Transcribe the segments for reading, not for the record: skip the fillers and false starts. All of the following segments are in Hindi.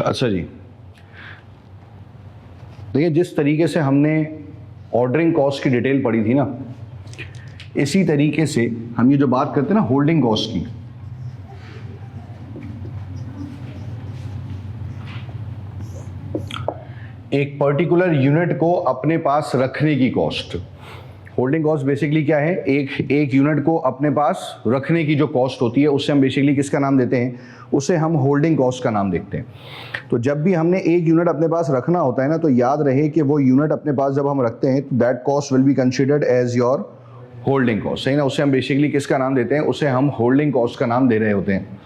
अच्छा जी, देखिए जिस तरीके से हमने ऑर्डरिंग कॉस्ट की डिटेल पढ़ी थी ना, इसी तरीके से हम ये जो बात करते हैं ना होल्डिंग कॉस्ट की, एक पर्टिकुलर यूनिट को अपने पास रखने की कॉस्ट। होल्डिंग कॉस्ट बेसिकली क्या है? एक यूनिट को अपने पास रखने की जो कॉस्ट होती है उससे हम बेसिकली किसका नाम देते हैं? उसे हम होल्डिंग कॉस्ट का नाम देखते हैं। तो जब भी हमने एक यूनिट अपने पास रखना होता है ना, तो याद रहे कि वो यूनिट अपने पास जब हम रखते हैं तो that cost will be considered as your holding cost, सही ना? उसे हम बेसिकली किसका नाम देते हैं? उसे हम होल्डिंग कॉस्ट का नाम दे रहे होते हैं।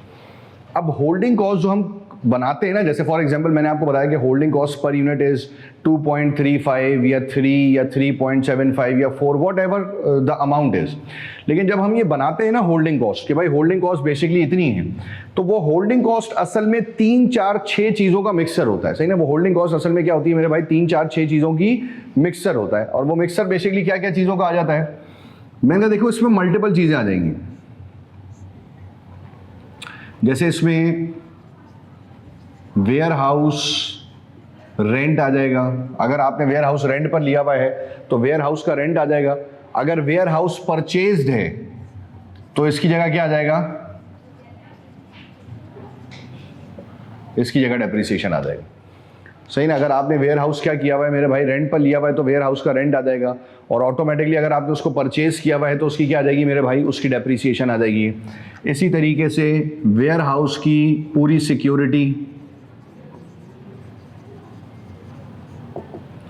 अब होल्डिंग कॉस्ट जो हम बनाते हैं ना, जैसे फॉर एग्जांपल मैंने आपको बताया कि holding cost per unit is 2.35 या 3 या 3.75 या 4, what ever the amount is. लेकिन जब हम ये बनाते हैं ना होल्डिंग कॉस्ट, कि भाई होल्डिंग कॉस्ट बेसिकली इतनी है, तो वो होल्डिंग कॉस्ट असल में 3, 4, 6 चीज़ों का मिक्सर होता है, सही ना? वो होल्डिंग कॉस्ट असल में क्या होती है मेरे भाई? 3, 4, 6 चीज़ों की मिक्सर होता है। और वो मिक्सर बेसिकली क्या क्या चीज़ों का आ जाता है? मैंने कहा देखो इसमें मल्टीपल चीज़ें आ जाएंगी। जैसे इसमें वेयर हाउस रेंट आ जाएगा। अगर आपने वेयर हाउस रेंट पर लिया हुआ है तो वेयर हाउस का रेंट आ जाएगा। अगर वेयर हाउस परचेज्ड है तो इसकी जगह क्या आ जाएगा? इसकी जगह डेप्रिसिएशन आ जाएगा, सही ना? अगर आपने वेयर हाउस क्या किया हुआ है मेरे भाई? रेंट पर लिया हुआ है तो वेयर हाउस का रेंट आ जाएगा। और ऑटोमेटिकली अगर आपने उसको परचेज किया हुआ है तो उसकी क्या आ जाएगी मेरे भाई? उसकी डेप्रिसिएशन आ जाएगी। इसी तरीके से वेयर हाउस की पूरी सिक्योरिटी,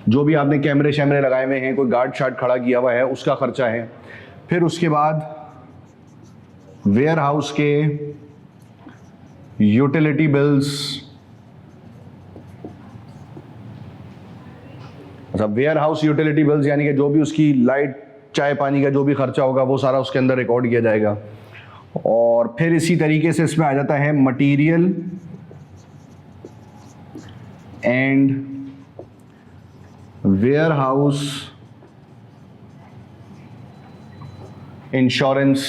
जो भी आपने कैमरे शैमरे लगाए हुए हैं, कोई गार्ड शार्ड खड़ा किया हुआ है, उसका खर्चा है। फिर उसके बाद वेयर हाउस के यूटिलिटी बिल्स, अच्छा वेयर हाउस यूटिलिटी बिल्स यानी कि जो भी उसकी लाइट चाय पानी का जो भी खर्चा होगा वो सारा उसके अंदर रिकॉर्ड किया जाएगा। और फिर इसी तरीके से इसमें आ जाता है material and warehouse insurance.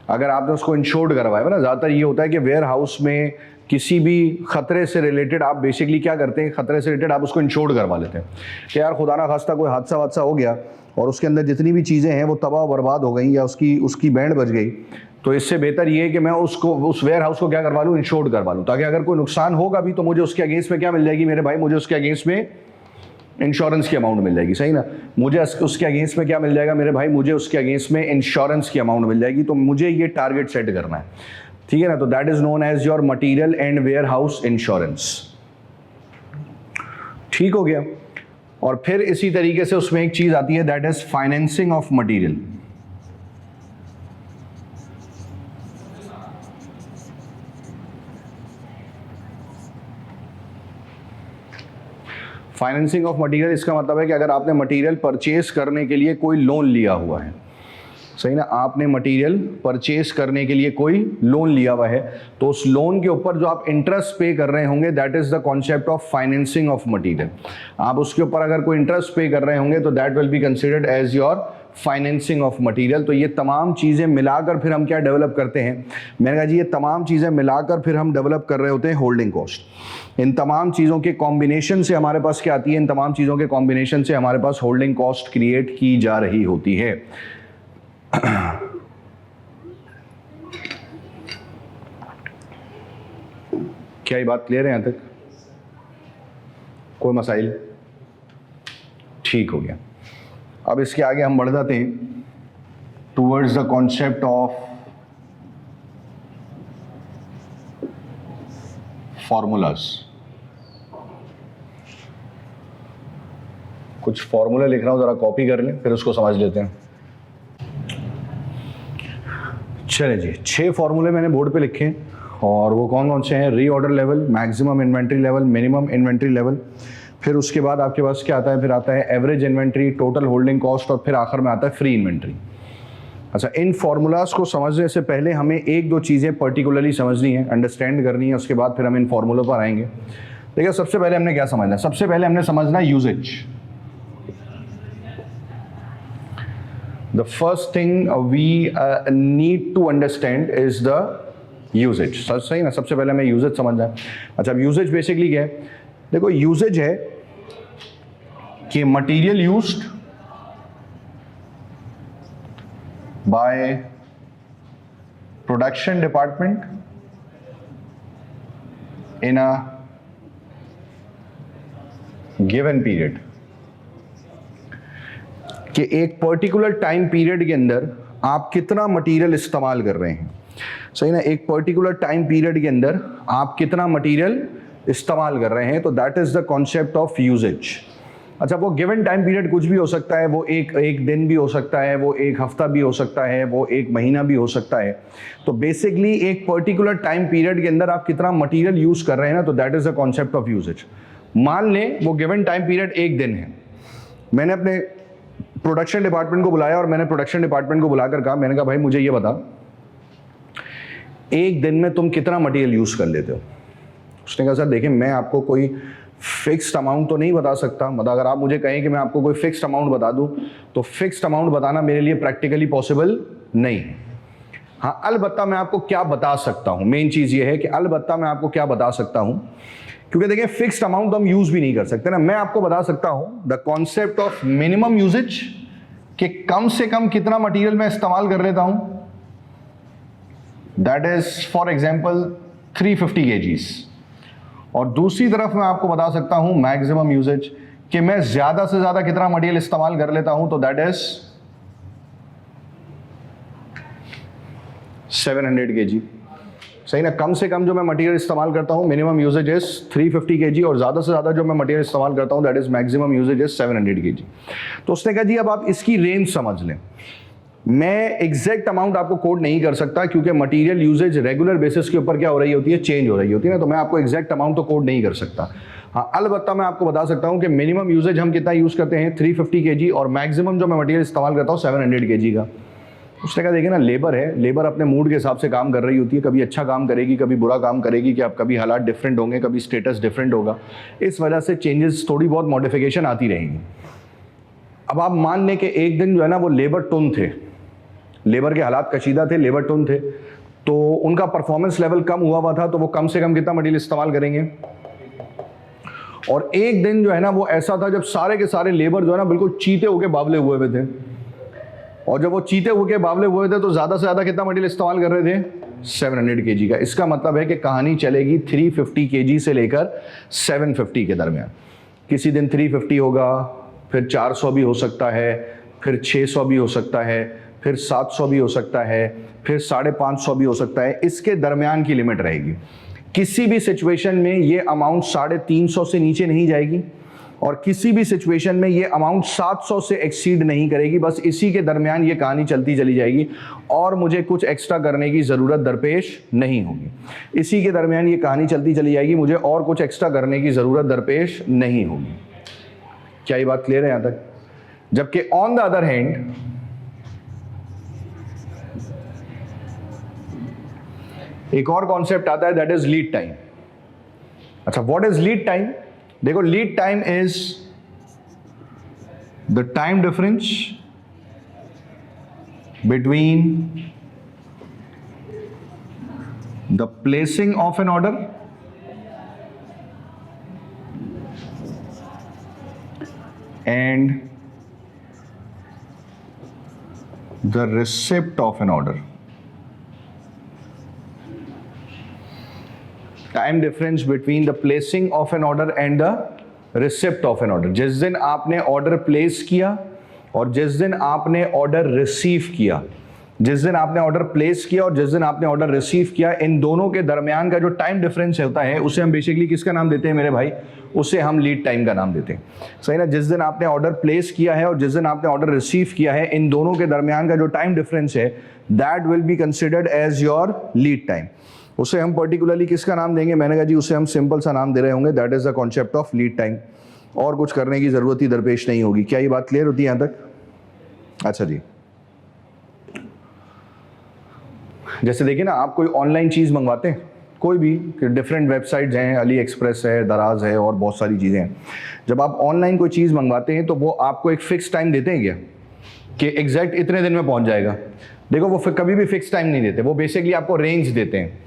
अगर आपने उसको इंश्योर्ड करवाया ना, ज़्यादातर ये होता है कि वेयर हाउस में किसी भी खतरे से रिलेटेड आप बेसिकली क्या करते हैं? खतरे से रिलेटेड आप उसको इंश्योर्ड करवा लेते हैं कि यार खुदा ना खास्ता कोई हादसा वादसा हो गया और उसके अंदर जितनी भी चीज़ें हैं वो तबाह बर्बाद हो गई या उसकी बैंड बच गई, तो इससे बेहतर ये है कि मैं उस वेयर हाउस को क्या करवा लूँ? इंश्योर्ड करवा लूँ, ताकि अगर कोई नुकसान होगा भी तो मुझे उसके अगेंस्ट में क्या मिल जाएगी मेरे भाई? मुझे उसके अगेंस्ट में इंश्योरेंस की अमाउंट मिल जाएगी, सही ना? मुझे उसके अगेंस्ट में क्या मिल जाएगा मेरे भाई? मुझे उसके अगेंस्ट में इंश्योरेंस की अमाउंट मिल जाएगी। तो मुझे ये टारगेट सेट करना है, ठीक है ना? तो that is known as your material and warehouse insurance. ठीक हो गया। और फिर इसी तरीके से उसमें एक चीज आती है, that is financing of material. Financing of material, इसका मतलब है कि अगर आपने मटेरियल परचेज करने के लिए कोई लोन लिया हुआ है, सही ना? आपने मटेरियल परचेज करने के लिए कोई लोन लिया हुआ है, तो उस लोन के ऊपर जो आप इंटरेस्ट पे कर रहे होंगे, that is the concept of financing of material. आप उसके ऊपर अगर कोई इंटरेस्ट पे कर रहे होंगे तो that will be considered as your financing of material. तो ये तमाम चीज़ें मिलाकर फिर हम क्या डेवलप करते हैं? मैंने कहा जी ये तमाम चीज़ें मिलाकर फिर हम डेवलप कर रहे होते हैं होल्डिंग कॉस्ट। इन तमाम चीज़ों के कॉम्बिनेशन से हमारे पास क्या आती है? इन तमाम चीज़ों के कॉम्बिनेशन से हमारे पास होल्डिंग कॉस्ट क्रिएट की जा रही होती है। क्या ये बात क्लियर है यहां तक? कोई मसाइल? ठीक हो गया। अब इसके आगे हम बढ़ जाते हैं towards the concept of formulas. कुछ फॉर्मूला लिख रहा हूं, जरा कॉपी कर लें फिर उसको समझ लेते हैं। चले जी, 6 फॉर्मूले मैंने बोर्ड पे लिखे हैं और वो कौन कौन से हैं? Reorder level, maximum inventory level, minimum inventory level, फिर उसके बाद आपके पास क्या आता है? फिर आता है average inventory, total holding cost, और फिर आखिर में आता है फ्री इन्वेंट्री। अच्छा, इन फॉर्मूलाज को समझने से पहले हमें 1-2 चीज़ें पर्टिकुलरली समझनी है, अंडरस्टैंड करनी है, उसके बाद फिर हम इन फॉर्मूलों पर आएंगे। देखिए सबसे पहले हमने क्या समझना है? सबसे पहले हमने समझना है usage. The first thing we need to understand is the usage, सही ना, सबसे पहले हमें यूजेज समझना है। अच्छा, अब यूजेज बेसिकली क्या है? देखो यूजेज है कि material used by production department in a given period, कि एक पर्टिकुलर टाइम पीरियड के अंदर आप कितना मटेरियल इस्तेमाल कर रहे हैं। सही ना, एक पर्टिकुलर टाइम पीरियड के अंदर आप कितना मटेरियल इस्तेमाल कर रहे हैं, तो that is the concept of usage. अच्छा, वो गिवन टाइम पीरियड कुछ भी हो सकता है, वो एक दिन भी हो सकता है, वो एक हफ्ता भी हो सकता है, वो एक महीना भी हो सकता है। तो बेसिकली एक पर्टिकुलर टाइम पीरियड के अंदर आप कितना मटेरियल यूज कर रहे हैं ना, तो that is the concept of usage. मान लें वो गिवन टाइम पीरियड एक दिन है, मैंने अपने प्रोडक्शन डिपार्टमेंट को बुलाया और मैंने प्रोडक्शन डिपार्टमेंट को बुलाकर कहा, मैंने कहा भाई मुझे ये बता, एक दिन में तुम कितना मटेरियल यूज कर लेते हो? उसने कहा सर देखिए, मैं आपको कोई फिक्स्ड अमाउंट तो नहीं बता सकता, मतलब अगर आप मुझे कहें कि मैं आपको कोई फिक्स्ड अमाउंट बता दूं, तो फिक्स्ड अमाउंट बताना मेरे लिए प्रैक्टिकली पॉसिबल नहीं है। हाँ, अलबत्ता मैं आपको क्या बता सकता हूं, मेन चीज ये है कि अलबत्ता मैं आपको क्या बता सकता हूं, क्योंकि देखिए फिक्स्ड अमाउंट तो हम यूज भी नहीं कर सकते ना। मैं आपको बता सकता हूं the concept of minimum usage, कि कम से कम कितना मटेरियल मैं इस्तेमाल कर लेता हूं, that is for example 350 kgs। और दूसरी तरफ मैं आपको बता सकता हूं मैक्सिमम यूजेज, कि मैं ज्यादा से ज्यादा कितना मटेरियल इस्तेमाल कर लेता हूं, तो दैट इज 700 kg। सही ना, कम से कम जो मैं मटेरियल इस्तेमाल करता हूं मिनिमम यूजेज इज 350 kg, और ज्यादा से ज्यादा जो मैं मटेरियल इस्तेमाल करता हूं that is maximum usage is 700 kg। तो उसने कहा जी अब आप इसकी रेंज समझ लें। मैं एग्जैक्ट अमाउंट आपको कोड नहीं कर सकता, क्योंकि मटेरियल यूजेज रेगुलर बेसिस के ऊपर क्या हो रही होती है, चेंज हो रही होती है ना, तो मैं आपको एग्जैक्ट अमाउंट तो कोड नहीं कर सकता। हाँ, अलबत्ता मैं आपको बता सकता हूं कि मिनिमम यूजेज हम कितना यूज करते हैं 350 kg, और मैक्सिमम जो मैं मटेरियल इस्तेमाल करता हूं 700 kg का। उसने कहा देखिए ना, लेबर है, लेबर अपने मूड के हिसाब से काम कर रही होती है, कभी अच्छा काम करेगी, कभी बुरा काम करेगी, कि आप कभी हालात डिफरेंट होंगे, कभी स्टेटस डिफरेंट होगा, इस वजह से चेंजेस, थोड़ी बहुत मॉडिफिकेशन आती रहेंगी। अब आप मान लें कि एक दिन जो है ना वो लेबर टुन थे, लेबर के हालात कशीदा थे, लेबर टुन थे, तो उनका परफॉर्मेंस लेवल कम हुआ था, तो वो कम से कम कितना मटेरियल इस्तेमाल करेंगे। और एक दिन जो है ना वो ऐसा था जब सारे के सारे लेबर जो है ना बिल्कुल चीते होके बावले हुए थे, और जब वो चीते होके बावले हुए थे तो ज्यादा से ज्यादा कितना मटेरियल इस्तेमाल कर रहे थे 700 kg का। इसका मतलब है कि कहानी चलेगी 350 kg से लेकर 750 के दरमियान। किसी दिन 350 होगा, फिर 400 भी हो सकता है, फिर 600 भी हो सकता है, फिर 700 भी हो सकता है, फिर 550 भी हो सकता है। इसके दरमियान की लिमिट रहेगी। किसी भी सिचुएशन में ये अमाउंट 350 से नीचे नहीं जाएगी, और किसी भी सिचुएशन में ये अमाउंट 700 से एक्सीड नहीं करेगी। बस इसी के दरमियान ये कहानी चलती चली जाएगी, और मुझे कुछ एक्स्ट्रा करने की ज़रूरत दरपेश नहीं होगी। इसी के दरमियान ये कहानी चलती चली जाएगी, मुझे और कुछ एक्स्ट्रा करने की ज़रूरत दरपेश नहीं होगी। क्या ये बात क्लियर है यहाँ तक? जबकि ऑन द अदर हैंड एक और कॉन्सेप्ट आता है, दैट इज लीड टाइम। अच्छा, व्हाट इज लीड टाइम? देखो, lead time is the time difference between the placing of an order and the receipt of an order. Time difference between the placing of an order and the receipt of an order. जिस दिन आपने ऑर्डर प्लेस किया और जिस दिन आपने ऑर्डर रिसीव किया, जिस दिन आपने ऑर्डर प्लेस किया और जिस दिन आपने ऑर्डर रिसीव किया, इन दोनों के दरमियान का जो टाइम डिफरेंस होता है उसे हम बेसिकली किसका नाम देते हैं मेरे भाई? उसे हम लीड टाइम का नाम देते हैं। सही ना, जिस दिन आपने ऑर्डर प्लेस किया है और जिस दिन आपने ऑर्डर रिसीव किया है, इन दोनों के दरमियान का जो टाइम डिफरेंस है that will be considered as your lead time. उसे हम पर्टिकुलरली किसका नाम देंगे? मैंने कहा जी उसे हम सिंपल सा नाम दे रहे होंगे, that is the concept of lead time. और कुछ करने की जरूरत ही दरपेश नहीं होगी। क्या ये बात क्लियर होती है यहां तक? अच्छा जी, जैसे देखिए ना, आप कोई ऑनलाइन चीज मंगवाते हैं, कोई भी, डिफरेंट वेबसाइट्स हैं, अली एक्सप्रेस है, दराज है और बहुत सारी चीजें हैं। जब आप ऑनलाइन कोई चीज मंगवाते हैं तो वो आपको एक फिक्स टाइम देते हैं क्या, कि एग्जैक्ट इतने दिन में पहुंच जाएगा? देखो, वो कभी भी फिक्स टाइम नहीं देते, वो बेसिकली आपको रेंज देते हैं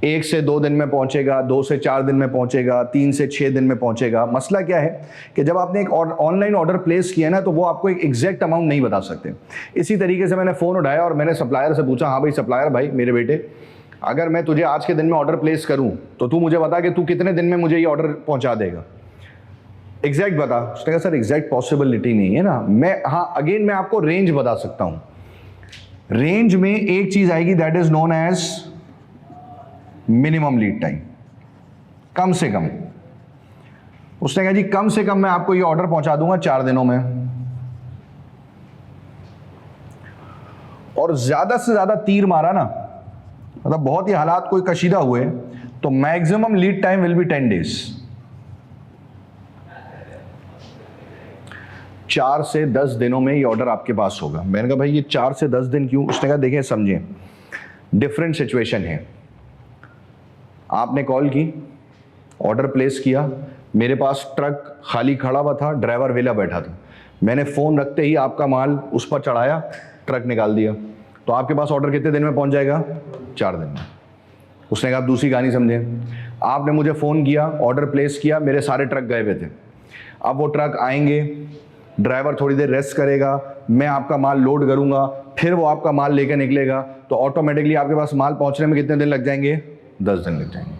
1 से 2 दिन में पहुंचेगा, 2 से 4 दिन में पहुंचेगा, 3 से 6 दिन में पहुंचेगा। मसला क्या है कि जब आपने एक ऑनलाइन ऑर्डर प्लेस किया ना, तो वो आपको एक एग्जैक्ट अमाउंट नहीं बता सकते। इसी तरीके से मैंने फ़ोन उठाया और मैंने सप्लायर से पूछा, हाँ भाई सप्लायर भाई मेरे बेटे, अगर मैं तुझे आज के दिन में ऑर्डर प्लेस करूं तो तू मुझे बता कि तू कितने दिन में मुझे ये ऑर्डर पहुंचा देगा, एग्जैक्ट बता। उसने कहा सर एग्जैक्ट पॉसिबिलिटी नहीं है ना, मैं आपको रेंज बता सकता हूं। रेंज में एक चीज आएगी, that is known as minimum lead time, कम से कम। उसने कहा जी कम से कम मैं आपको ये ऑर्डर पहुंचा दूंगा 4 दिनों में, और ज्यादा से ज्यादा तीर मारा ना, मतलब बहुत ही हालात कोई कशीदा हुए, तो maximum lead time will be 10 days. 4 से 10 दिनों में ये ऑर्डर आपके पास होगा। मैंने कहा भाई ये 4 से 10 दिन क्यों? उसने कहा देखें समझें, डिफरेंट सिचुएशन है। आपने कॉल की, ऑर्डर प्लेस किया, मेरे पास ट्रक खाली खड़ा हुआ था, ड्राइवर वेला बैठा था, मैंने फ़ोन रखते ही आपका माल उस पर चढ़ाया, ट्रक निकाल दिया, तो आपके पास ऑर्डर कितने दिन में पहुंच जाएगा? 4 दिन में। उसने कहा आप दूसरी कहानी समझें, आपने मुझे फ़ोन किया, ऑर्डर प्लेस किया, मेरे सारे ट्रक गए हुए थे, अब वो ट्रक आएंगे, ड्राइवर थोड़ी देर रेस्ट करेगा, मैं आपका माल लोड करूंगा, फिर वो आपका माल लेकर निकलेगा, तो ऑटोमेटिकली आपके पास माल पहुंचने में कितने दिन लग जाएंगे? 10 दिन लग जाएंगे।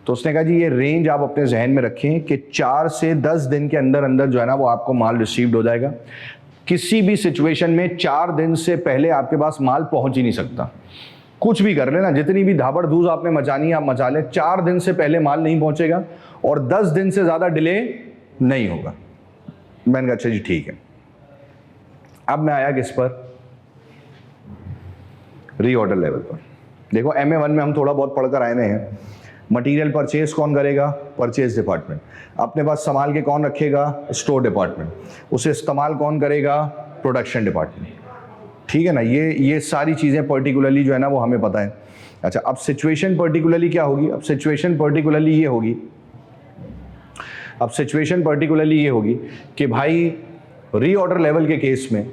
तो उसने कहा जी ये रेंज आप अपने जहन में रखें कि 4 से 10 दिन के अंदर अंदर जो है ना वो आपको माल रिसीव्ड हो जाएगा। किसी भी सिचुएशन में 4 दिन से पहले आपके पास माल पहुंच ही नहीं सकता। कुछ भी कर लेना, जितनी भी धाबड़ धूज आपने मचानी है आप मचा लें, 4 दिन से पहले माल नहीं पहुंचेगा और 10 दिन से ज्यादा डिले नहीं होगा। मैंने कहा अच्छा जी ठीक है। अब मैं आया किस पर? रीऑर्डर लेवल पर। देखो MA1 में हम थोड़ा बहुत पढ़कर आए हुए हैं। मटेरियल परचेज कौन करेगा? Purchase department. अपने पास संभाल के कौन रखेगा? Store department. उसे इस्तेमाल कौन करेगा? Production department. ठीक है ना, ये सारी चीज़ें पर्टिकुलरली जो है ना वो हमें पता है। अच्छा, अब सिचुएशन पर्टिकुलरली क्या होगी? अब सिचुएशन पर्टिकुलरली ये होगी कि भाई रीऑर्डर लेवल के केस में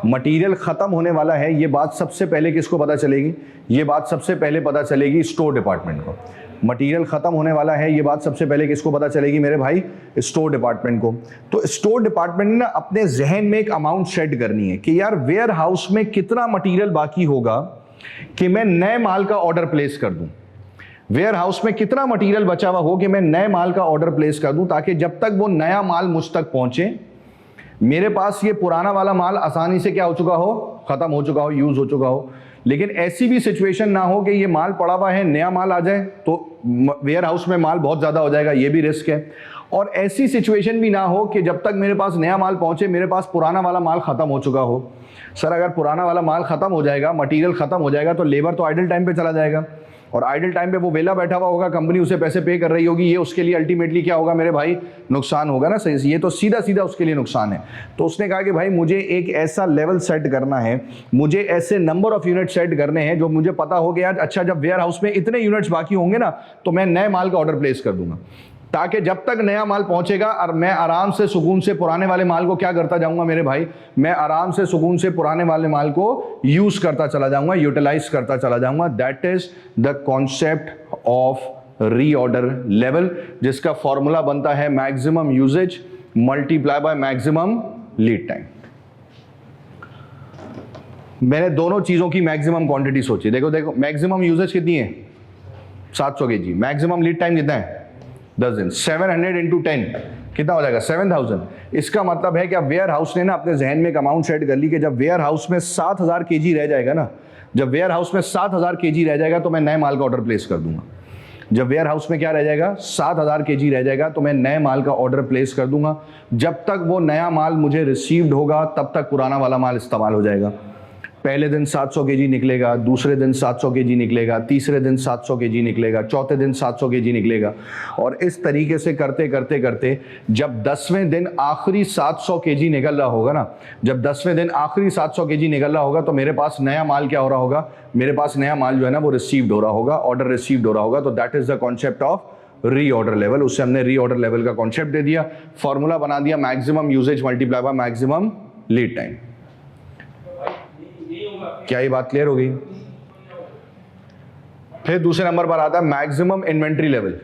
मटेरियल ख़त्म होने वाला है, ये बात सबसे पहले किसको पता चलेगी? ये बात सबसे पहले पता चलेगी स्टोर डिपार्टमेंट को। मटेरियल ख़त्म होने वाला है, ये बात सबसे पहले किसको पता चलेगी मेरे भाई? स्टोर डिपार्टमेंट को। तो स्टोर डिपार्टमेंट ने ना अपने जहन में एक अमाउंट सेट करनी है कि यार वेयर हाउस में कितना मटेरियल बाकी होगा कि मैं नए माल का ऑर्डर प्लेस कर दूं। वेयर हाउस में कितना मटेरियल बचा हुआ हो कि मैं नए माल का ऑर्डर प्लेस कर दूं, ताकि जब तक वो नया माल मुझ तक पहुंचे मेरे पास ये पुराना वाला माल आसानी से क्या हो चुका हो? खत्म हो चुका हो, यूज हो चुका हो। लेकिन ऐसी भी सिचुएशन ना हो कि ये माल पड़ा हुआ है, नया माल आ जाए तो वेयर हाउस में माल बहुत ज्यादा हो जाएगा, ये भी रिस्क है। और ऐसी सिचुएशन भी ना हो कि जब तक मेरे पास नया माल पहुंचे मेरे पास पुराना वाला माल खत्म हो चुका हो। सर अगर पुराना वाला माल खत्म हो जाएगा, मटेरियल खत्म हो जाएगा, तो लेबर तो आइडल टाइम पे चला जाएगा, और आइडल टाइम पे वो वेला बैठा हुआ होगा, कंपनी उसे पैसे पे कर रही होगी, ये उसके लिए अल्टीमेटली क्या होगा मेरे भाई? नुकसान होगा ना। सही, ये तो सीधा सीधा उसके लिए नुकसान है। तो उसने कहा कि भाई मुझे एक ऐसा लेवल सेट करना है, मुझे ऐसे नंबर ऑफ यूनिट सेट करने हैं जो मुझे पता हो गया अच्छा जब वेयर हाउस में इतने यूनिट्स बाकी होंगे ना तो मैं नए माल का ऑर्डर प्लेस कर दूंगा, ताकि जब तक नया माल पहुंचेगा और मैं आराम से सुकून से पुराने वाले माल को क्या करता जाऊंगा मेरे भाई? मैं आराम से सुकून से पुराने वाले माल को यूज करता चला जाऊंगा, यूटिलाइज करता चला जाऊंगा। That is the concept of reorder level, जिसका फॉर्मूला बनता है maximum usage multiply by maximum lead time. मैंने दोनों चीजों की मैक्सिमम क्वांटिटी सोची। देखो मैक्सिमम यूजेज कितनी है? 700 kg। मैक्सिमम लीड टाइम कितना है? 10 दिन। 700 इंटू 10 कितना हो जाएगा? 7000। इसका मतलब है कि अब वेयर हाउस ने ना अपने जहन में एक अमाउंट सेट कर ली कि जब वेयर हाउस में 7000 kg रह जाएगा ना, जब वेयर हाउस में 7000 kg रह जाएगा तो मैं नए माल का ऑर्डर प्लेस कर दूंगा। जब वेयर हाउस में क्या रह जाएगा? 7000 kg रह जाएगा तो मैं नए माल का ऑर्डर प्लेस कर दूंगा। जब तक वो नया माल मुझे रिसीव्ड होगा तब तक पुराना वाला माल इस्तेमाल हो जाएगा। पहले दिन 700 kg निकलेगा, दूसरे दिन 700 kg निकलेगा, तीसरे दिन 700 kg निकलेगा, चौथे दिन 700 kg निकलेगा, और इस तरीके से करते करते करते जब 10वें दिन आखिरी 700 kg निकल रहा होगा ना, जब 10वें दिन आखिरी 700 kg निकल रहा होगा तो मेरे पास नया माल क्या हो रहा होगा? मेरे पास नया माल जो है ना वो रिसीव्ड हो रहा होगा, ऑर्डर रिसीव्ड हो रहा होगा। तो that is the concept of reorder level. उससे हमने रीऑर्डर लेवल का कॉन्सेप्ट दे दिया, फॉर्मूला बना दिया, maximum usage multiply by maximum lead time. क्या ये बात क्लियर हो गई? फिर दूसरे नंबर पर आता है मैक्सिमम इन्वेंट्री लेवल।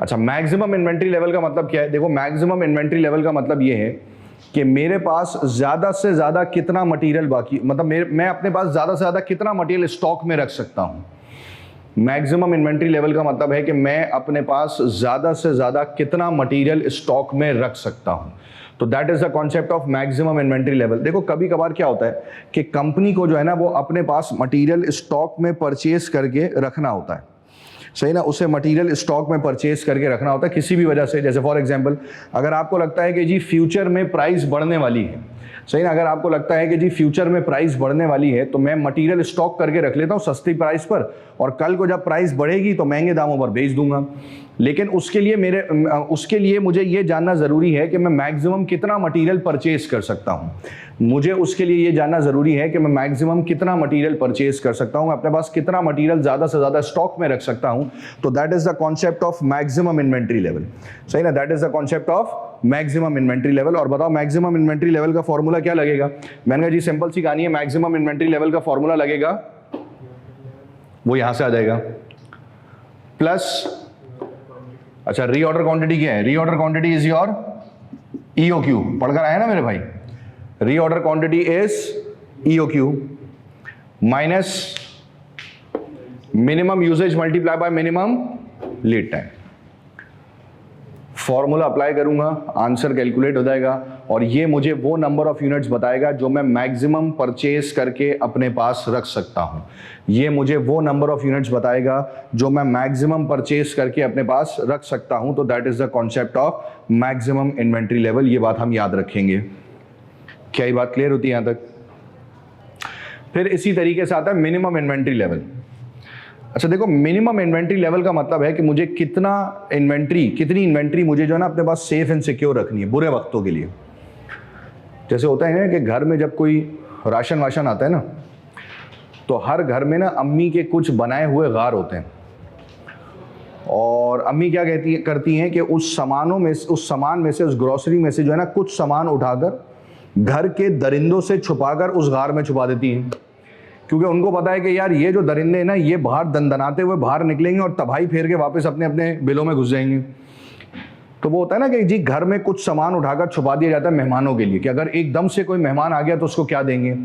अच्छा, मैक्सिमम इन्वेंट्री लेवल का मतलब क्या है? देखो, मैक्सिमम इन्वेंट्री लेवल का मतलब ये है कि मेरे पास ज्यादा से ज्यादा कितना मटेरियल बाकी, मतलब मैं अपने पास ज्यादा से ज्यादा कितना मटेरियल स्टॉक में रख सकता हूं। मैक्सिमम इन्वेंट्री लेवल का मतलब है कि मैं अपने पास ज्यादा से ज्यादा कितना मटेरियल स्टॉक में रख सकता हूं। तो that is the concept of maximum inventory level. देखो, कभी कभार क्या होता है कि कंपनी को जो है ना वो अपने पास मटेरियल स्टॉक में परचेज करके रखना होता है, सही ना, उसे मटेरियल स्टॉक में परचेज करके रखना होता है किसी भी वजह से। जैसे फॉर एग्जांपल, अगर आपको लगता है कि जी फ्यूचर में प्राइस बढ़ने वाली है, सही ना, अगर आपको लगता है कि जी फ्यूचर में प्राइस बढ़ने वाली है तो मैं मटेरियल स्टॉक करके रख लेता हूं सस्ती प्राइस पर, और कल को जब प्राइस बढ़ेगी तो महंगे दामों पर बेच दूंगा। लेकिन उसके लिए मुझे ये जानना जरूरी है कि मैं मैक्सिमम कितना मटेरियल परचेज कर सकता हूं। मुझे उसके लिए ये जानना जरूरी है कि मैं मैक्सिमम कितना मटेरियल परचेज कर सकता हूं, मैं अपने पास कितना मटेरियल ज्यादा से ज्यादा स्टॉक में रख सकता हूं। तो that is the concept of maximum inventory level, सही ना, that is the concept of maximum inventory level. और बताओ मैक्सिमम इन्वेंट्री लेवल का फॉर्मूला क्या लगेगा? मैंने कहा जी सिंपल सी कहानी है, मैक्सिमम इन्वेंट्री लेवल का फॉर्मूला लगेगा, वो यहां से आ जाएगा, प्लस, अच्छा, रीऑर्डर क्वांटिटी क्या है? Reorder quantity is your EOQ, पढ़कर आए ना मेरे भाई, reorder quantity is EOQ minus minimum usage multiply by minimum lead time. Formula apply करूंगा, आंसर कैलकुलेट हो जाएगा, और ये मुझे वो नंबर ऑफ यूनिट्स बताएगा जो मैं मैक्सिमम परचेज करके अपने पास रख सकता हूं। ये मुझे वो नंबर ऑफ यूनिट्स बताएगा जो मैं मैक्सिमम परचेज करके अपने पास रख सकता हूं। तो that is the concept of maximum inventory level. ये बात हम याद रखेंगे। क्या ये बात क्लियर होती है यहां तक? फिर इसी तरीके से आता है मिनिमम इन्वेंट्री लेवल। अच्छा देखो, मिनिमम इन्वेंट्री लेवल का मतलब है कि मुझे कितनी इन्वेंट्री मुझे जो है ना अपने पास सेफ एंड सिक्योर रखनी है बुरे वक्तों के लिए। जैसे होता है ना कि घर में जब कोई राशन वाशन आता है ना, तो हर घर में ना अम्मी के कुछ बनाए हुए गार होते हैं, और अम्मी क्या करती हैं कि उस सामान में से, उस ग्रोसरी में से जो है ना कुछ सामान उठाकर घर के दरिंदों से छुपाकर उस गार में छुपा देती हैं, क्योंकि उनको पता है कि यार ये जो दरिंदे हैं ना ये बाहर दंदनाते हुए बाहर निकलेंगे और तबाही फेर के वापस अपने अपने बिलों में घुस जाएंगे। तो वो होता है ना कि जी घर में कुछ सामान उठाकर छुपा दिया जाता है मेहमानों के लिए, कि अगर एकदम से कोई मेहमान आ गया तो उसको क्या देंगे।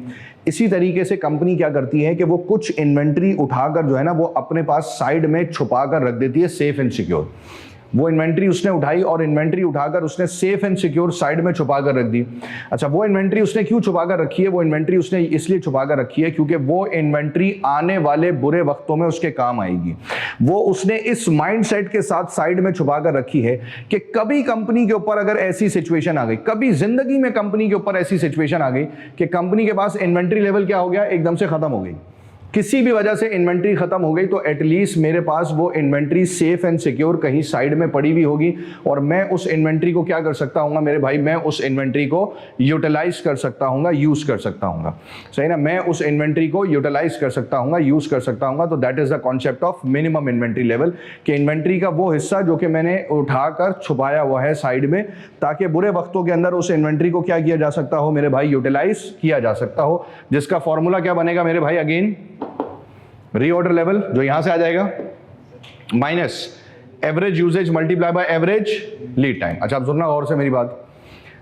इसी तरीके से कंपनी क्या करती है कि वो कुछ इन्वेंट्री उठाकर जो है ना वो अपने पास साइड में छुपा कर रख देती है सेफ एंड सिक्योर। वो इन्वेंट्री उसने उठाई और इन्वेंट्री उठाकर उसने सेफ एंड सिक्योर साइड में छुपा कर रख दी। अच्छा, वो इन्वेंट्री उसने क्यों छुपा कर रखी है? वो इन्वेंट्री उसने इसलिए छुपा कर रखी है क्योंकि वो इन्वेंट्री आने वाले बुरे वक्तों में उसके काम आएगी। वो उसने इस माइंडसेट के साथ साइड में छुपा कर रखी है कि कभी कंपनी के ऊपर अगर ऐसी सिचुएशन आ गई, कभी जिंदगी में कंपनी के ऊपर ऐसी सिचुएशन आ गई कि कंपनी के पास इन्वेंट्री लेवल क्या हो गया, एकदम से खत्म हो गई, किसी भी वजह से इन्वेंट्री खत्म हो गई, तो एटलीस्ट मेरे पास वो इन्वेंट्री सेफ एंड सिक्योर कहीं साइड में पड़ी हुई होगी, और मैं उस इन्वेंट्री को क्या कर सकता हूँ मेरे भाई, मैं उस इन्वेंट्री को यूटिलाइज कर सकता हूँ, यूज कर सकता हूँ, सही ना, मैं उस इन्वेंट्री को यूटिलाइज कर सकता हूँ, यूज कर सकता हूँ। तो that is the concept of minimum inventory level, कि इन्वेंट्री का वो हिस्सा जो कि मैंने उठाकर छुपाया हुआ है साइड में, ताकि बुरे वक्तों के अंदर उस इन्वेंट्री को क्या किया जा सकता हो मेरे भाई, यूटिलाइज किया जा सकता हो, जिसका फॉर्मूला क्या बनेगा मेरे भाई, अगेन रीऑर्डर लेवल जो यहां से आ जाएगा, minus average usage multiply by average lead time. अच्छा, अब सुनना गौर से मेरी बात।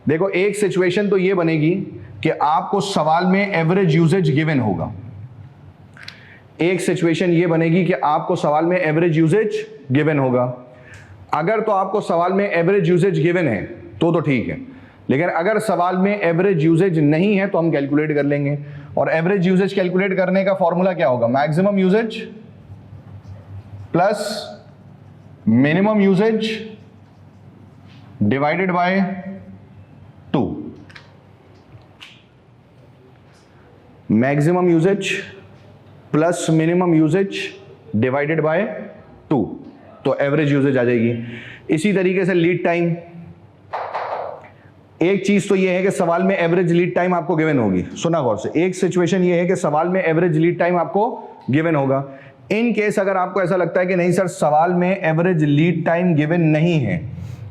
देखो, एक सिचुएशन तो ये बनेगी कि आपको सवाल में एवरेज यूजेज गिवन होगा, एक सिचुएशन ये बनेगी कि आपको सवाल में एवरेज यूजेज गिवन होगा। अगर तो आपको सवाल में एवरेज यूजेज गिवन है तो ठीक है, लेकिन अगर सवाल में एवरेज यूजेज नहीं है तो हम कैलकुलेट कर लेंगे, और एवरेज यूजेज कैलकुलेट करने का फॉर्मूला क्या होगा, maximum usage plus minimum usage divided by 2। Maximum usage plus minimum usage divided by 2, तो एवरेज यूजेज आ जाएगी। इसी तरीके से लीड टाइम, एक चीज तो ये है कि सवाल में एवरेज लीड टाइम आपको गिवन होगी, सुना गौर से, एक सिचुएशन ये है कि सवाल में एवरेज लीड टाइम आपको गिवन होगा। इन केस अगर आपको ऐसा लगता है कि नहीं सर सवाल में एवरेज लीड टाइम गिवन नहीं है,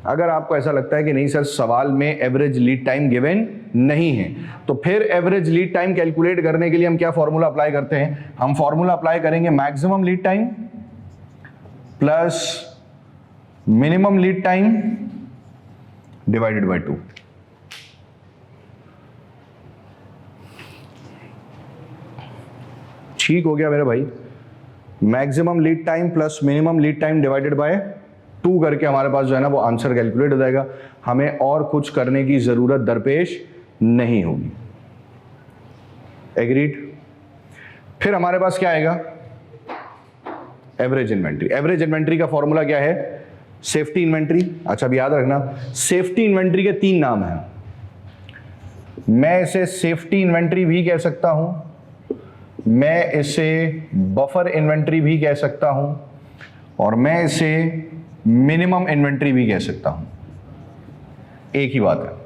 अगर आपको ऐसा लगता है कि नहीं सर सवाल में एवरेज लीड टाइम गिवन नहीं है, तो फिर एवरेज लीड टाइम कैलकुलेट करने के लिए हम क्या फॉर्मूला अप्लाई करते हैं? हम फॉर्मूला अप्लाई करेंगे maximum lead time plus minimum lead time divided by 2। ठीक हो गया मेरे भाई? Maximum lead time plus minimum lead time divided by 2 करके हमारे पास जो है ना वो आंसर कैलकुलेट हो जाएगा। हमें और कुछ करने की जरूरत दरपेश नहीं होगी। एग्रीड? फिर हमारे पास क्या आएगा? Average inventory. एवरेज इन्वेंट्री का फॉर्मूला क्या है? Safety inventory. अच्छा अब याद रखना, सेफ्टी इन्वेंट्री के 3 नाम हैं। मैं इसे सेफ्टी इन्वेंट्री भी कह सकता हूं, मैं इसे बफर इन्वेंट्री भी कह सकता हूं, और मैं इसे मिनिमम इन्वेंट्री भी कह सकता हूं। एक ही बात है।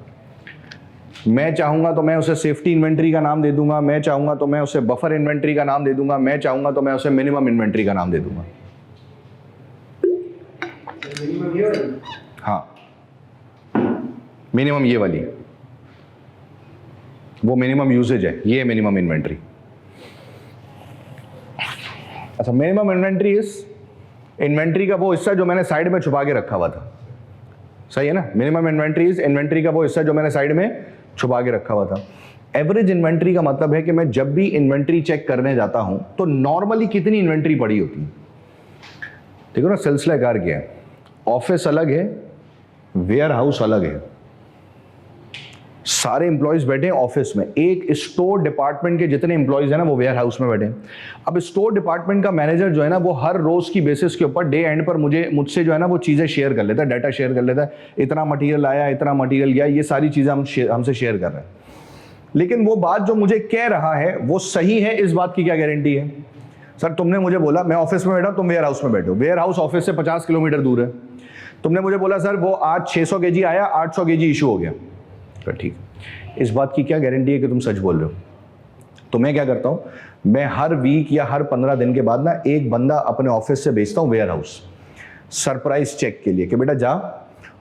मैं चाहूंगा तो मैं उसे सेफ्टी इन्वेंट्री का नाम दे दूंगा, मैं चाहूंगा तो मैं उसे बफर इन्वेंट्री का नाम दे दूंगा, मैं चाहूंगा तो मैं उसे मिनिमम इन्वेंट्री का नाम दे दूंगा। हाँ, मिनिमम ये वाली, वो मिनिमम यूसेज है, ये मिनिमम इन्वेंट्री। अच्छा, मिनिमम इन्वेंट्री इज इन्वेंट्री का वो हिस्सा जो मैंने साइड में छुपा के रखा हुआ था। सही है ना? मिनिमम इन्वेंट्री इज इन्वेंट्री का वो हिस्सा जो मैंने साइड में छुपा के रखा हुआ था। एवरेज इन्वेंट्री का मतलब है कि मैं जब भी इन्वेंट्री चेक करने जाता हूं तो नॉर्मली कितनी इन्वेंट्री पड़ी होती है। देखो ना, सिलसिला कार क्या है, ऑफिस अलग है, वेयर हाउस अलग है। सारे एम्प्लॉयज बैठे हैं ऑफिस में, एक स्टोर डिपार्टमेंट के जितने एम्प्लॉयज हैं ना वो वेयर हाउस में बैठे हैं। अब स्टोर डिपार्टमेंट का मैनेजर जो है ना वो हर रोज की बेसिस के ऊपर डे एंड पर मुझसे जो है ना वो चीजें शेयर कर लेता है, डाटा शेयर कर लेता है, इतना मटेरियल आया, इतना मटेरियल गया, ये सारी चीजें हमसे शेयर कर रहे हैं। लेकिन वो बात जो मुझे कह रहा है वो सही है, इस बात की क्या गारंटी है? सर तुमने मुझे बोला मैं ऑफिस में बैठा, तुम वेयर हाउस में बैठो, वेयर हाउस ऑफिस से 50 किलोमीटर दूर है। तुमने मुझे बोला सर वो आज 600 kg आया, 800 kg इशू हो गया, तो ठीक, इस बात की क्या गारंटी है कि तुम सच बोल रहे हो? तो मैं क्या करता हूं, मैं हर वीक या हर 15 दिन के बाद ना एक बंदा अपने ऑफिस से भेजता हूं वेयर हाउस सरप्राइज चेक के लिए कि बेटा जा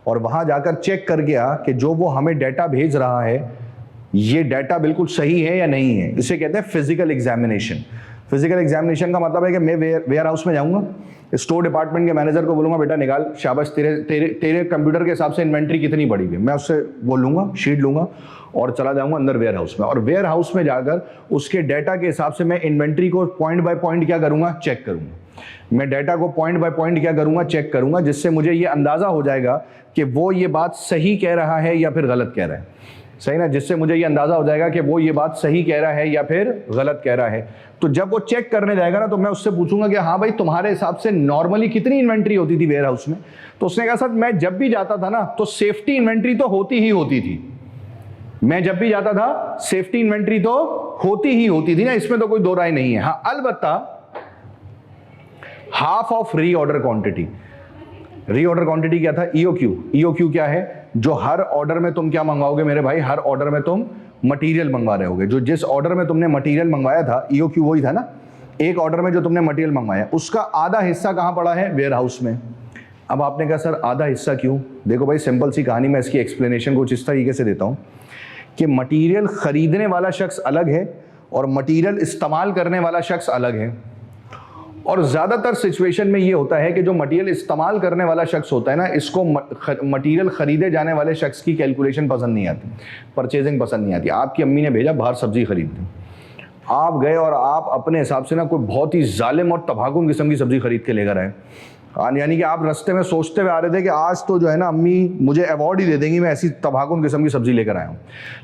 और वहां जाकर चेक कर गया कि जो वो हमें डाटा भेज रहा है ये डाटा बिल्कुल सही है या नहीं है। इसे कहते हैं फिजिकल एग्जामिनेशन। फिजिकल एग्जामिनेशन का मतलब है कि मैं वेयर हाउस में जाऊंगा, स्टोर डिपार्टमेंट के मैनेजर को बोलूंगा बेटा निकाल, शाबाश, तेरे कंप्यूटर के हिसाब से इन्वेंट्री कितनी पड़ी हुई है। मैं उससे बोल लूंगा, शीट लूंगा और चला जाऊंगा अंदर वेयर हाउस में, और वेयर हाउस में जाकर उसके डाटा के हिसाब से मैं इन्वेंट्री को पॉइंट बाय पॉइंट क्या करूंगा, चेक करूंगा। मैं डाटा को पॉइंट बाय पॉइंट क्या करूंगा, चेक करूंगा, जिससे मुझे ये अंदाजा हो जाएगा कि वो ये बात सही कह रहा है या फिर गलत कह रहा है। सही ना? जिससे मुझे ये अंदाजा हो जाएगा कि वो ये बात सही कह रहा है या फिर गलत कह रहा है। तो जब वो चेक करने जाएगा ना तो मैं उससे पूछूंगा कि हाँ भाई तुम्हारे हिसाब से नॉर्मली कितनी इन्वेंट्री होती थी वेयर हाउस में? तो उसने कहा सर मैं जब भी जाता था ना तो सेफ्टी इन्वेंट्री तो होती ही होती थी, मैं जब भी जाता था सेफ्टी इन्वेंट्री तो होती ही होती थी ना, इसमें तो कोई दो राय नहीं है। हाँ अलबत्ता half of reorder quantity. Reorder quantity क्या था? ईओक्यू। ईओक्यू क्या है? जो हर ऑर्डर में तुम क्या मंगवाओगे मेरे भाई, हर ऑर्डर में तुम मटेरियल मंगवा रहे होगे। जो जिस ऑर्डर में तुमने मटेरियल मंगवाया था, ईओक्यू वही था ना, एक ऑर्डर में जो तुमने मटेरियल मंगवाया उसका आधा हिस्सा कहां पड़ा है? वेयर हाउस में। अब आपने कहा सर आधा हिस्सा क्यों? देखो भाई सिंपल सी कहानी, मैं इसकी एक्सप्लेनेशन कुछ इस तरीके से देता हूं कि मटेरियल खरीदने वाला शख्स अलग है और मटेरियल इस्तेमाल करने वाला शख्स अलग है। और ज्यादातर सिचुएशन में ये होता है कि जो मटेरियल इस्तेमाल करने वाला शख्स होता है ना, इसको मटेरियल खरीदे जाने वाले शख्स की कैलकुलेशन पसंद नहीं आती, परचेजिंग पसंद नहीं आती। आपकी अम्मी ने भेजा बाहर सब्जी खरीदने, आप गए और आप अपने हिसाब से ना कोई बहुत ही जालिम और तबाहकुन किस्म की सब्जी खरीद के लेकर आए। यानी कि आप रास्ते में सोचते हुए आ रहे थे कि आज तो जो है ना अम्मी मुझे अवार्ड ही दे देंगी, मैं ऐसी तबाहकुन किस्म की सब्जी लेकर आया हूँ।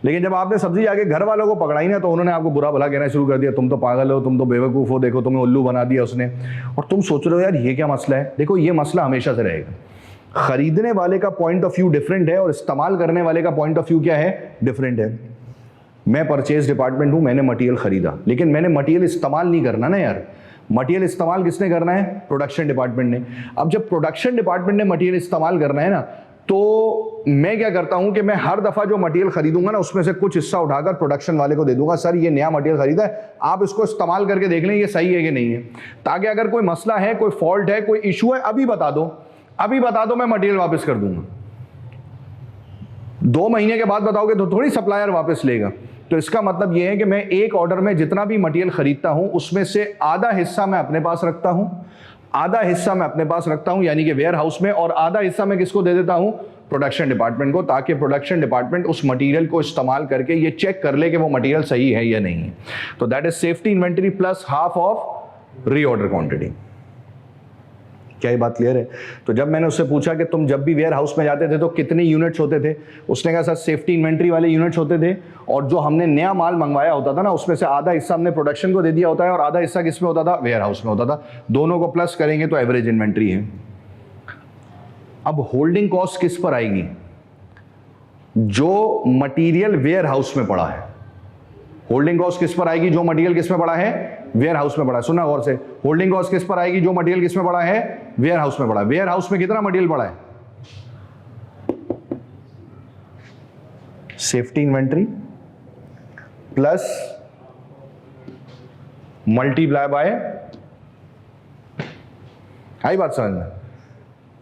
लेकिन जब आपने सब्जी आके घर वालों को पकड़ाई ना तो उन्होंने आपको बुरा भला कहना शुरू कर दिया, तुम तो पागल हो, तुम तो बेवकूफ़ हो, देखो तुम्हें उल्लू बना दिया उसने। और तुम सोच रहे हो यार ये क्या मसला है? देखो ये मसला हमेशा से रहेगा। खरीदने वाले का पॉइंट ऑफ व्यू डिफरेंट है और इस्तेमाल करने वाले का पॉइंट ऑफ व्यू क्या है? डिफरेंट है। मैं परचेज डिपार्टमेंट हूँ, मैंने मटेरियल खरीदा, लेकिन मैंने मटेरियल इस्तेमाल नहीं करना ना यार। मटेरियल इस्तेमाल किसने करना है? प्रोडक्शन डिपार्टमेंट ने। अब जब प्रोडक्शन डिपार्टमेंट ने मटेरियल इस्तेमाल करना है ना, तो मैं क्या करता हूं कि मैं हर दफा जो मटेरियल खरीदूंगा ना उसमें से कुछ हिस्सा उठाकर प्रोडक्शन वाले को दे दूंगा, सर ये नया मटेरियल खरीदा है, आप इसको इस्तेमाल करके देख लें ये सही है कि नहीं है, ताकि अगर कोई मसला है, कोई फॉल्ट है, कोई इशू है, अभी बता दो, अभी बता दो, मैं मटेरियल वापस कर दूंगा। 2 महीने के बाद बताओगे तो थोड़ी सप्लायर वापस लेगा। तो इसका मतलब यह है कि मैं एक ऑर्डर में जितना भी मटेरियल खरीदता हूं उसमें से आधा हिस्सा मैं अपने पास रखता हूं, आधा हिस्सा मैं अपने पास रखता हूं यानी कि वेयर हाउस में, और आधा हिस्सा मैं किसको दे देता हूं, प्रोडक्शन डिपार्टमेंट को, ताकि प्रोडक्शन डिपार्टमेंट उस मटेरियल को इस्तेमाल करके ये चेक कर ले कि वो मटेरियल सही है या नहीं है। तो that is safety inventory plus half of reorder quantity. क्या ये बात क्लियर है? तो जब मैंने उससे पूछा कि तुम जब भी वेयर हाउस में जाते थे तो कितने यूनिट्स होते थे, उसने कहा सर सेफ्टी इन्वेंट्री वाले यूनिट्स होते थे, और जो हमने नया माल मंगवाया होता था ना उसमें से आधा हिस्सा हमने प्रोडक्शन को दे दिया होता है और आधा हिस्सा किस में होता था, वेयर हाउस में होता था। दोनों को प्लस करेंगे तो एवरेज इन्वेंट्री है। अब होल्डिंग कॉस्ट किस पर आएगी, जो मटीरियल वेयर हाउस में पड़ा है। होल्डिंग कॉस्ट किस पर आएगी, जो मटेरियल किस में पड़ा है, वेयर हाउस में पड़ा है। सुना गौर से, होल्डिंग कॉस्ट किस पर आएगी, जो मटेरियल किस में पड़ा है, वेयर हाउस में पड़ा है। वेयर हाउस में कितना मटेरियल पड़ा है, safety inventory plus multiply by, आई बात समझ में?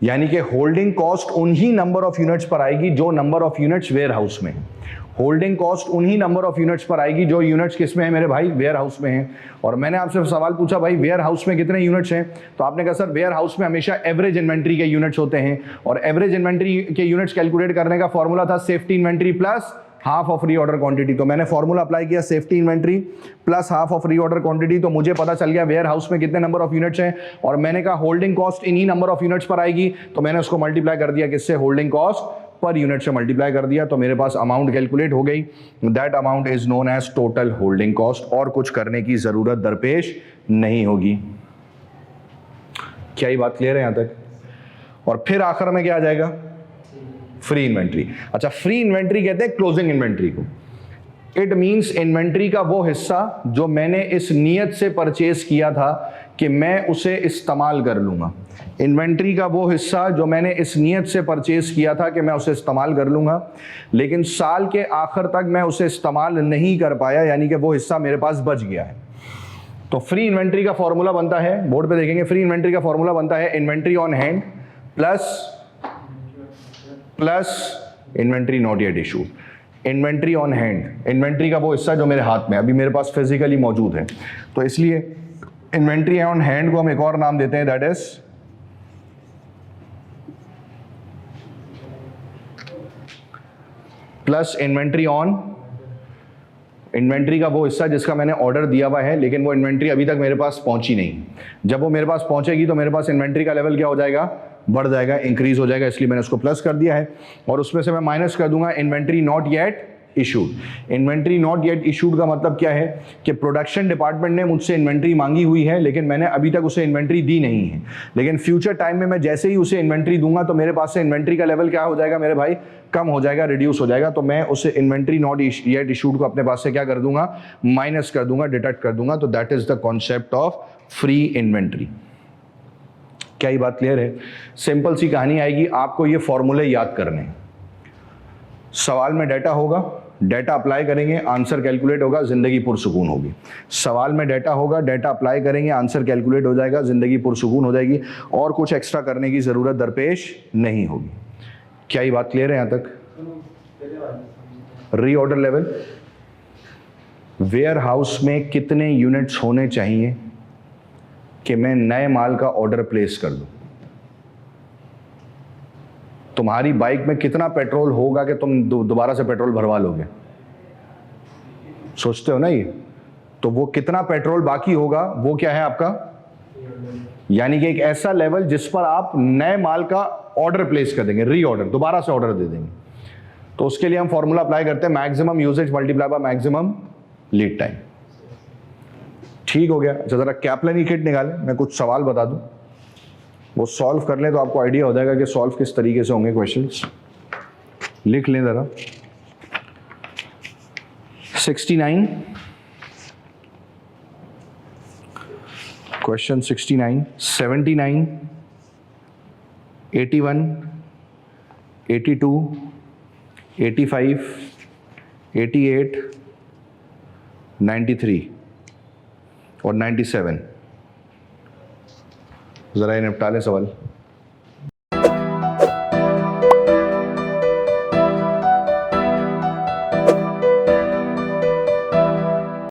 यानी कि होल्डिंग कॉस्ट उन्हीं नंबर ऑफ यूनिट्स पर आएगी जो number of units warehouse में है। होल्डिंग कॉस्ट उन्हीं नंबर ऑफ यूनिट्स पर आएगी जो यूनिट्स किस में है मेरे भाई, वेयर हाउस में है। और मैंने आपसे सवाल पूछा भाई वेयर हाउस में कितने यूनिट्स हैं, तो आपने कहा सर वेयर हाउस में हमेशा एवरेज इन्वेंट्री के यूनिट्स होते हैं, और एवरेज इन्वेंट्री के यूनिट्स कैलकुलेट करने का फॉर्मूला था safety inventory plus half of reorder quantity. तो मैंने फॉर्मूला अप्लाई किया safety inventory plus half of reorder quantity, तो मुझे पता चल गया वेयर हाउस में कितने नंबर ऑफ यूनिट्स हैं, और मैंने कहा होल्डिंग कॉस्ट इन्हीं नंबर ऑफ यूनिट्स पर आएगी, तो मैंने उसको मल्टीप्लाई कर दिया किससे, होल्डिंग कॉस्ट पर यूनिट से मल्टीप्लाई कर दिया, तो मेरे पास अमाउंट कैलकुलेट हो गई। That amount is known as total holding cost, और कुछ करने की जरूरत दरपेश नहीं होगी। क्या ये बात क्लियर है यहां तक? और फिर आखिर में क्या आ जाएगा, फ्री इन्वेंट्री। अच्छा, फ्री इन्वेंट्री कहते हैं क्लोजिंग इन्वेंट्री को। इट मींस इन्वेंट्री का वो हिस्सा जो मैंने इस नियत से परचेज किया था कि मैं उसे इस्तेमाल कर लूंगा। इन्वेंट्री का वो हिस्सा जो मैंने इस नियत से परचेज किया था कि मैं उसे इस्तेमाल कर लूंगा, लेकिन साल के आखिर तक मैं उसे इस्तेमाल नहीं कर पाया, यानी कि वो हिस्सा मेरे पास बच गया है। तो फ्री इन्वेंट्री का फॉर्मूला बनता है, बोर्ड पे देखेंगे, फ्री इन्वेंट्री का फॉर्मूला बनता है inventory on hand plus inventory not yet issued. Inventory on hand, inventory का वो हिस्सा जो मेरे हाथ में अभी मेरे पास फिजिकली मौजूद है, तो इसलिए इन्वेंट्री ऑन हैंड को हम एक और नाम देते हैं, that is plus inventory on, inventory का वो हिस्सा जिसका मैंने ऑर्डर दिया हुआ है लेकिन वो इन्वेंट्री अभी तक मेरे पास पहुंची नहीं। जब वो मेरे पास पहुंचेगी तो मेरे पास इन्वेंट्री का लेवल क्या हो जाएगा, बढ़ जाएगा, इंक्रीज हो जाएगा, इसलिए मैंने उसको प्लस कर दिया है। और उसमें से मैं माइनस कर दूंगा inventory not yet issued. Inventory not yet issued का मतलब क्या है कि प्रोडक्शन डिपार्टमेंट ने मुझसे इन्वेंट्री मांगी हुई है लेकिन मैंने अभी तक उसे इन्वेंट्री दी नहीं है, लेकिन फ्यूचर टाइम में मैं जैसे ही उसे इन्वेंट्री दूंगा तो मेरे पास से इन्वेंट्री का लेवल क्या हो जाएगा मेरे भाई, कम हो जाएगा, रिड्यूस हो जाएगा। तो मैं उसे इन्वेंट्री नॉट येट इशूड को अपने पास से क्या कर दूंगा, माइनस कर दूंगा, डिडक्ट कर दूंगा। तो that is the concept of free inventory. क्या ये बात क्लियर है? सिंपल सी कहानी आएगी, आपको ये फॉर्मूले याद करने। सवाल में डाटा होगा, डाटा अप्लाई करेंगे, आंसर कैलकुलेट होगा, जिंदगी पुरसुकून होगी। सवाल में डाटा होगा, डाटा अप्लाई करेंगे, आंसर कैलकुलेट हो जाएगा, जिंदगी पुरसुकून हो जाएगी, और कुछ एक्स्ट्रा करने की जरूरत दरपेश नहीं होगी। क्या ये बात क्लियर है यहां तक? रीऑर्डर लेवल, वेयर हाउस में कितने यूनिट्स होने चाहिए कि मैं नए माल का ऑर्डर प्लेस कर दूं? तुम्हारी बाइक में कितना पेट्रोल होगा कि तुम दोबारा से पेट्रोल भरवा लोगे? सोचते हो ना ये? तो वो कितना पेट्रोल बाकी होगा वो क्या है आपका, यानी कि एक ऐसा लेवल जिस पर आप नए माल का ऑर्डर प्लेस कर देंगे, रीऑर्डर, दोबारा से ऑर्डर दे देंगे। तो उसके लिए हम फॉर्मूला अप्लाई करते हैं maximum usage multiply by maximum lead time. ठीक हो गया? अच्छा, जरा कैप्लन की किट निकालें, मैं कुछ सवाल बता दूं, वो सॉल्व कर लें तो आपको आइडिया हो जाएगा कि सॉल्व किस तरीके से होंगे क्वेश्चंस। लिख लें जरा। 69 क्वेश्चन 69, 79, 81, 82, 85, 88, 93 और 97। जरा ये निपटा लें सवाल।